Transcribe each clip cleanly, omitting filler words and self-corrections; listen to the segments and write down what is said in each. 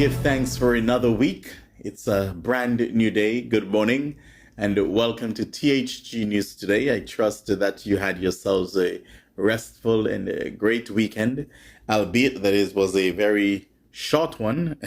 give thanks for another week. It's a brand new day. Good morning and welcome to THG News Today. I trust that you had yourselves a restful and a great weekend, albeit that it was a very short one.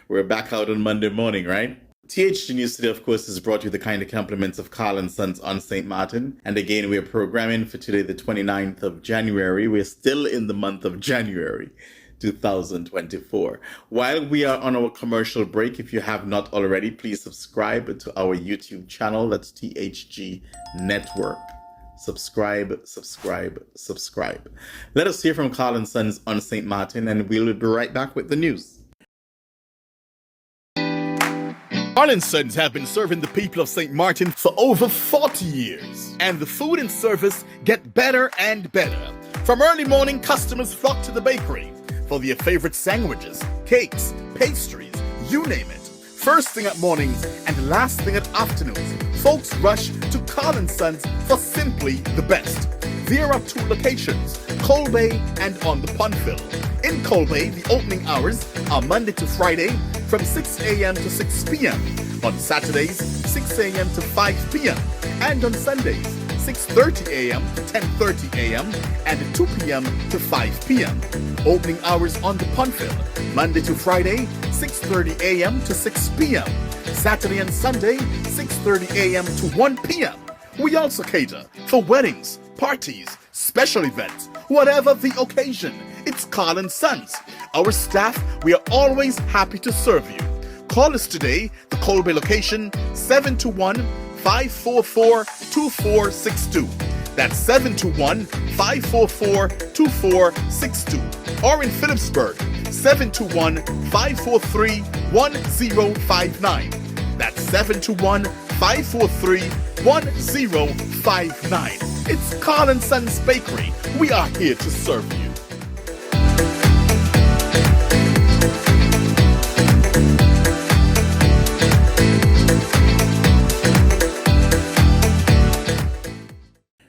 We're back out on Monday morning, right? THG News Today, of course, is brought to you the kind of compliments of Carl & Sons on St. Martin. And again, we're programming for today, the 29th of January. We're still in the month of January 2024. While we are on our commercial break, if you have not already, please subscribe to our YouTube channel. That's THG Network. Subscribe. Let us hear from Carl & Sons on St. Martin, and we'll be right back with the news. Carl & Sons have been serving the people of St. Martin for over 40 years, and the food and service get better and better. From early morning, customers flock to the bakery for their favorite sandwiches, cakes, pastries, you name it. First thing at mornings and last thing at afternoons, folks rush to Carl & Sons for simply the best. There are two locations, Colbay and on the Punfill. In Colbay, the opening hours are Monday to Friday from 6 a.m. to 6 p.m. On Saturdays, 6 a.m. to 5 p.m. And on Sundays, 6:30 a.m. to 10:30 a.m. and 2 p.m. to 5 p.m. Opening hours on the Punfill, Monday to Friday, 6:30 a.m. to 6 p.m. Saturday and Sunday, 6:30 a.m. to 1 p.m. We also cater for weddings, parties, special events, whatever the occasion. It's Carl & Sons. Our staff, we are always happy to serve you. Call us today, the Colbay location, 721-544-2462. That's 721-544-2462. Or in Phillipsburg, 721-543-1059. That's 721-543-1059. It's Carl & Sons Bakery. We are here to serve you.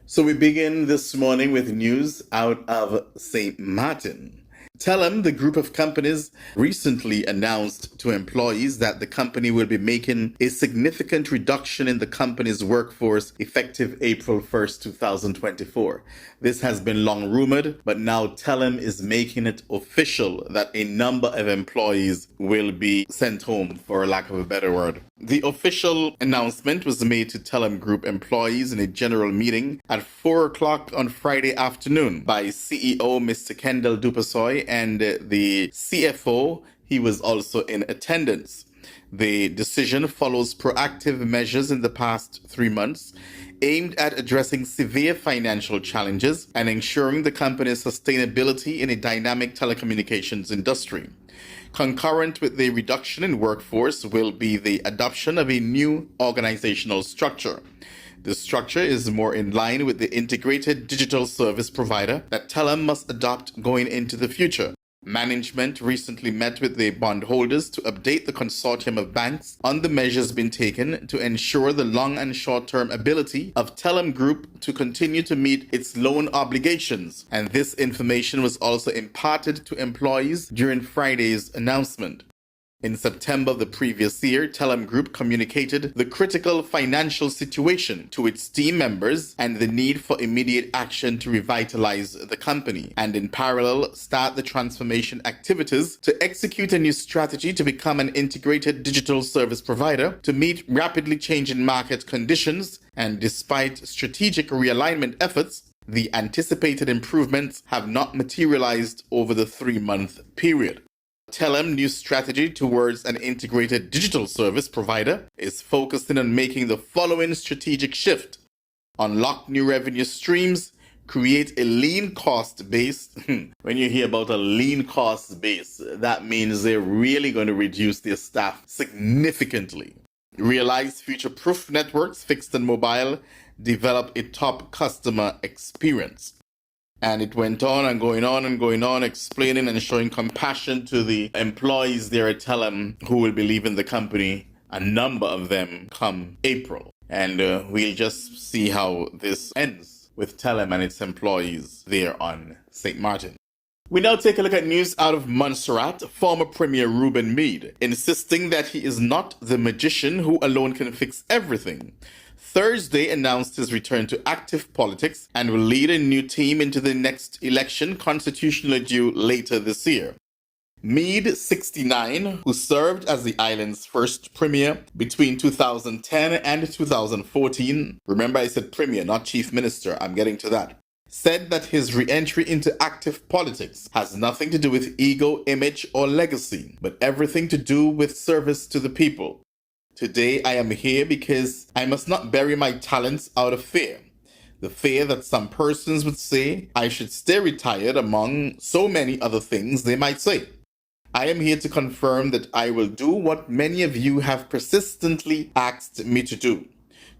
So we begin this morning with news out of St. Martin. TelEm, the group of companies, recently announced to employees that the company will be making a significant reduction in the company's workforce effective April 1st, 2024. This has been long rumored, but now TelEm is making it official that a number of employees will be sent home, for lack of a better word. The official announcement was made to TelEm Group employees in a general meeting at 4 o'clock on Friday afternoon by CEO Mr. Kendall Dupasoy and the CFO. He was also in attendance. The decision follows proactive measures in the past 3 months aimed at addressing severe financial challenges and ensuring the company's sustainability in a dynamic telecommunications industry. Concurrent with the reduction in workforce will be the adoption of a new organizational structure. The structure is more in line with the integrated digital service provider that TelEm must adopt going into the future. Management recently met with the bondholders to update the consortium of banks on the measures being taken to ensure the long and short-term ability of TelEm Group to continue to meet its loan obligations, and this information was also imparted to employees during Friday's announcement. In September of the previous year, TelEm Group communicated the critical financial situation to its team members and the need for immediate action to revitalize the company, and in parallel, start the transformation activities to execute a new strategy to become an integrated digital service provider to meet rapidly changing market conditions. And despite strategic realignment efforts, the anticipated improvements have not materialized over the 3-month period. TelEm's new strategy towards an integrated digital service provider is focusing on making the following strategic shift: unlock new revenue streams, create a lean cost base. When you hear about a lean cost base, that means they're really going to reduce their staff significantly. Realize future-proof networks, fixed and mobile, develop a top customer experience. And it went on and going on, explaining and showing compassion to the employees there at TelEm who will be leaving the company, a number of them, come April. And we'll just see how this ends with TelEm and its employees there on St. Martin. We now take a look at news out of Montserrat. Former Premier Reuben Meade, insisting that he is not the magician who alone can fix everything, Thursday announced his return to active politics and will lead a new team into the next election, constitutionally due later this year. Meade, 69, who served as the island's first premier between 2010 and 2014, remember I said premier, not chief minister, I'm getting to that, said that his re-entry into active politics has nothing to do with ego, image, or legacy, but everything to do with service to the people. Today I am here because I must not bury my talents out of fear. The fear that some persons would say I should stay retired among so many other things they might say. I am here to confirm that I will do what many of you have persistently asked me to do,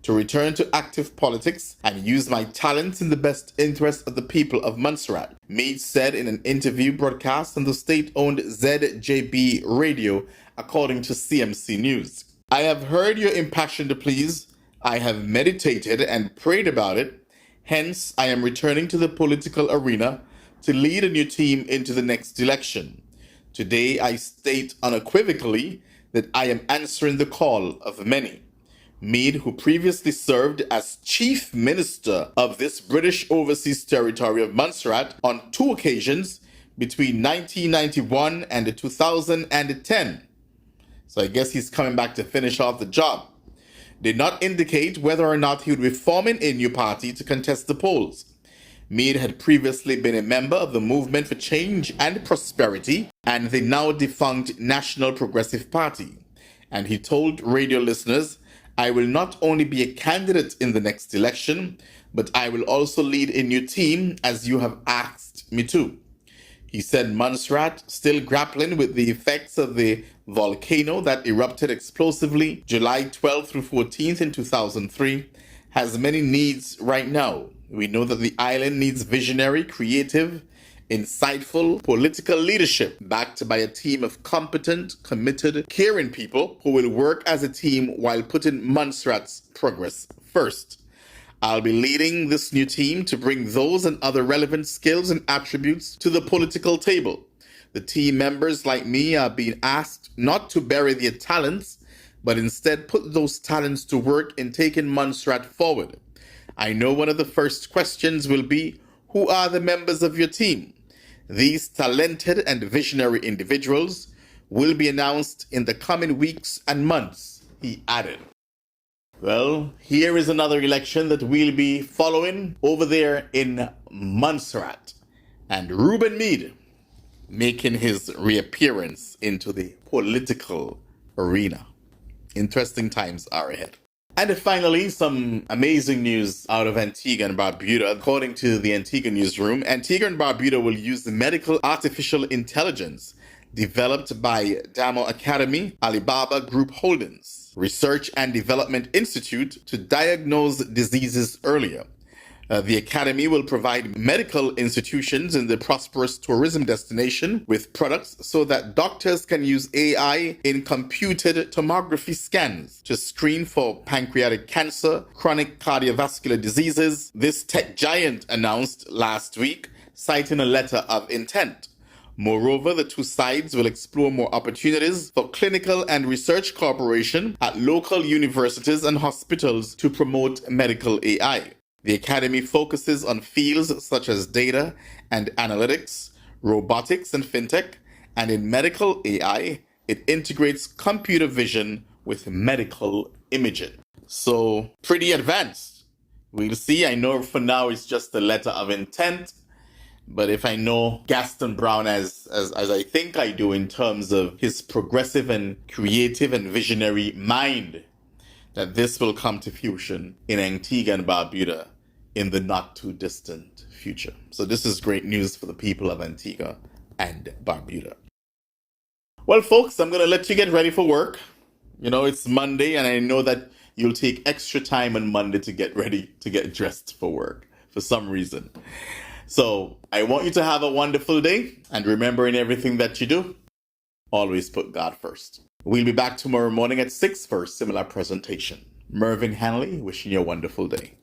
to return to active politics and use my talents in the best interest of the people of Montserrat, Meade said in an interview broadcast on the state-owned ZJB radio, according to CMC News. I have heard your impassioned pleas. I have meditated and prayed about it. Hence, I am returning to the political arena to lead a new team into the next election. Today, I state unequivocally that I am answering the call of many. Meade, who previously served as Chief Minister of this British Overseas Territory of Montserrat on 2 occasions between 1991 and 2010. So I guess he's coming back to finish off the job. Did not indicate whether or not he would be forming a new party to contest the polls. Meade had previously been a member of the Movement for Change and Prosperity and the now defunct National Progressive Party. And he told radio listeners, I will not only be a candidate in the next election, but I will also lead a new team as you have asked me to. He said Montserrat, still grappling with the effects of the volcano that erupted explosively July 12th through 14th in 2003, has many needs right now. We know that the island needs visionary, creative, insightful political leadership backed by a team of competent, committed, caring people who will work as a team while putting Montserrat's progress first. I'll be leading this new team to bring those and other relevant skills and attributes to the political table. The team members like me are being asked not to bury their talents, but instead put those talents to work in taking Montserrat forward. I know one of the first questions will be, who are the members of your team? These talented and visionary individuals will be announced in the coming weeks and months, he added. Well, here is another election that we'll be following over there in Montserrat. And Reuben Meade making his reappearance into the political arena. Interesting times are ahead. And finally, some amazing news out of Antigua and Barbuda. According to the Antigua newsroom, Antigua and Barbuda will use the medical artificial intelligence developed by Damo Academy, Alibaba Group Holding, Research and Development Institute to diagnose diseases earlier. The Academy will provide medical institutions in the prosperous tourism destination with products so that doctors can use AI in computed tomography scans to screen for pancreatic cancer, chronic cardiovascular diseases, this tech giant announced last week, citing a letter of intent. Moreover, the two sides will explore more opportunities for clinical and research cooperation at local universities and hospitals to promote medical AI. The Academy focuses on fields such as data and analytics, robotics and fintech, and in medical AI, it integrates computer vision with medical imaging. So, pretty advanced. We'll see. I know for now it's just a letter of intent, but if I know Gaston Brown as I think I do in terms of his progressive and creative and visionary mind, that this will come to fruition in Antigua and Barbuda in the not too distant future. So this is great news for the people of Antigua and Barbuda. Well, folks, I'm going to let you get ready for work. You know, it's Monday, and I know that you'll take extra time on Monday to get ready, to get dressed for work for some reason. So I want you to have a wonderful day, and remember in everything that you do, always put God first. We'll be back tomorrow morning at 6 for a similar presentation. Mervyn Hanley wishing you a wonderful day.